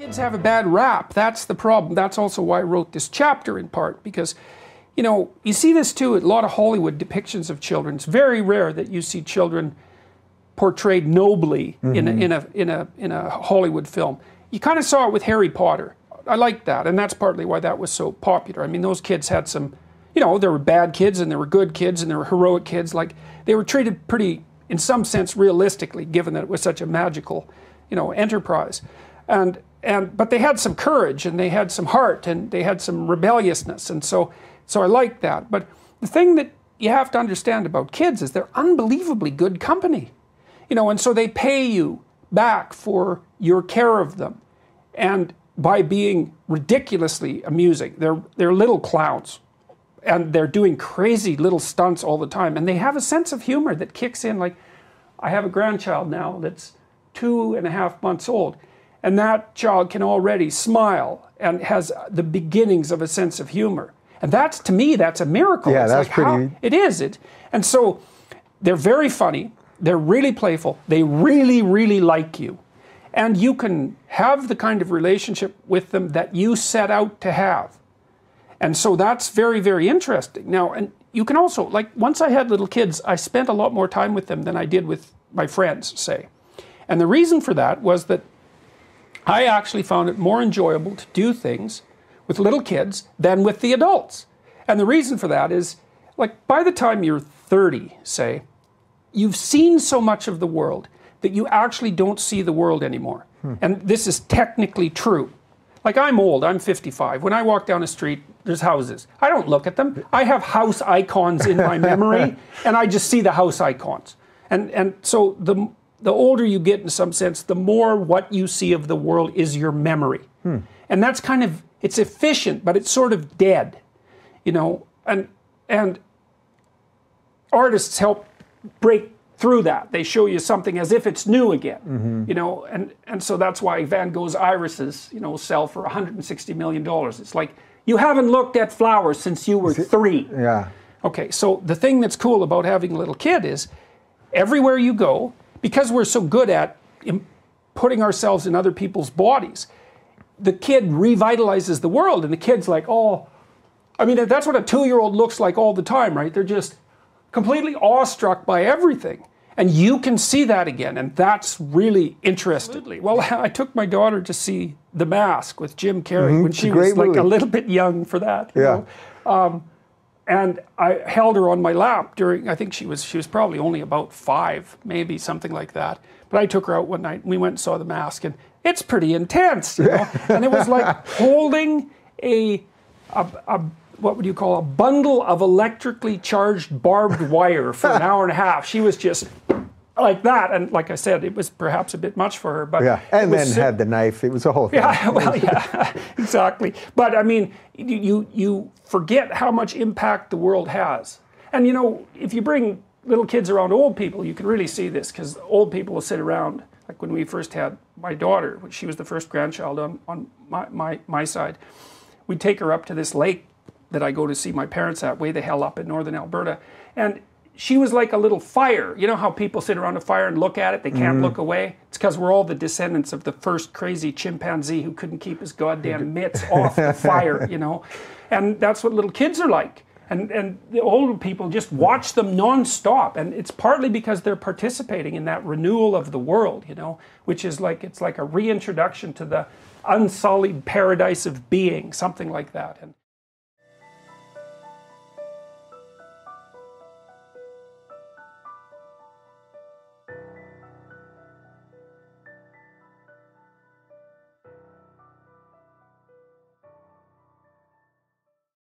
Kids have a bad rap. That's the problem. That's also why I wrote this chapter in part, because, you know, you see this too at a lot of Hollywood depictions of children. It's very rare that you see children portrayed nobly in a Hollywood film. You kind of saw it with Harry Potter. I like that, and that's partly why that was so popular. I mean, those kids had some, you know, there were bad kids and there were good kids and there were heroic kids. Like, they were treated pretty, in some sense, realistically, given that it was such a magical, you know, enterprise. But they had some courage and they had some heart and they had some rebelliousness, and so I like that. But the thing that you have to understand about kids is they're unbelievably good company, you know, and so they pay you back for your care of them, and by being ridiculously amusing. They're little clowns, and they're doing crazy little stunts all the time, and they have a sense of humor that kicks in. Like, I have a grandchild now that's 2.5 months old. And that child can already smile and has the beginnings of a sense of humor. And that's, to me, that's a miracle. Yeah, it's that's like pretty... it is. And so they're very funny. They're really playful. They really, really like you. And you can have the kind of relationship with them that you set out to have. And so that's very, very interesting. Now, and you can also, like, once I had little kids, I spent a lot more time with them than I did with my friends, say. And the reason for that was that I actually found it more enjoyable to do things with little kids than with the adults. And the reason for that is, like, by the time you're 30, say, you've seen so much of the world that you actually don't see the world anymore. And this is technically true. Like, I'm old, I'm 55. When I walk down the street, there's houses. I don't look at them. I have house icons in my memory, and I just see the house icons. And so the older you get, in some sense, the more what you see of the world is your memory. And that's kind of, it's efficient, but it's sort of dead, you know, and artists help break through that. They show you something as if it's new again, you know, and so that's why Van Gogh's irises, you know, sell for $160 million. It's like, you haven't looked at flowers since you were 3. Yeah. Okay, so the thing that's cool about having a little kid is, everywhere you go, because we're so good at putting ourselves in other people's bodies, the kid revitalizes the world, and the kid's like, oh, I mean, that's what a 2-year-old looks like all the time, right? They're just completely awestruck by everything. And you can see that again, and that's really interesting. Well, I took my daughter to see The Mask with Jim Carrey when she was like a little bit young for that. You know? And I held her on my lap during, I think she was probably only about 5, maybe, something like that. But I took her out one night and we went and saw The Mask, and it's pretty intense, you know? And it was like holding a what would you call, a bundle of electrically charged barbed wire for an hour and a half. She was just like that, and like I said, it was perhaps a bit much for her. But yeah, and then had the knife. It was a whole thing. Yeah, well, yeah, exactly. But I mean, you forget how much impact the world has. And you know, if you bring little kids around old people, you can really see this, because old people will sit around. Like when we first had my daughter, she was the first grandchild on my side. We'd take her up to this lake that I go to see my parents at, way the hell up in northern Alberta, and she was like a little fire. You know how people sit around a fire and look at it, they can't look away? It's because we're all the descendants of the first crazy chimpanzee who couldn't keep his goddamn mitts off the fire, you know? And that's what little kids are like. And the older people just watch them non-stop, and it's partly because they're participating in that renewal of the world, you know, which is like, it's like a reintroduction to the unsullied paradise of being, something like that. And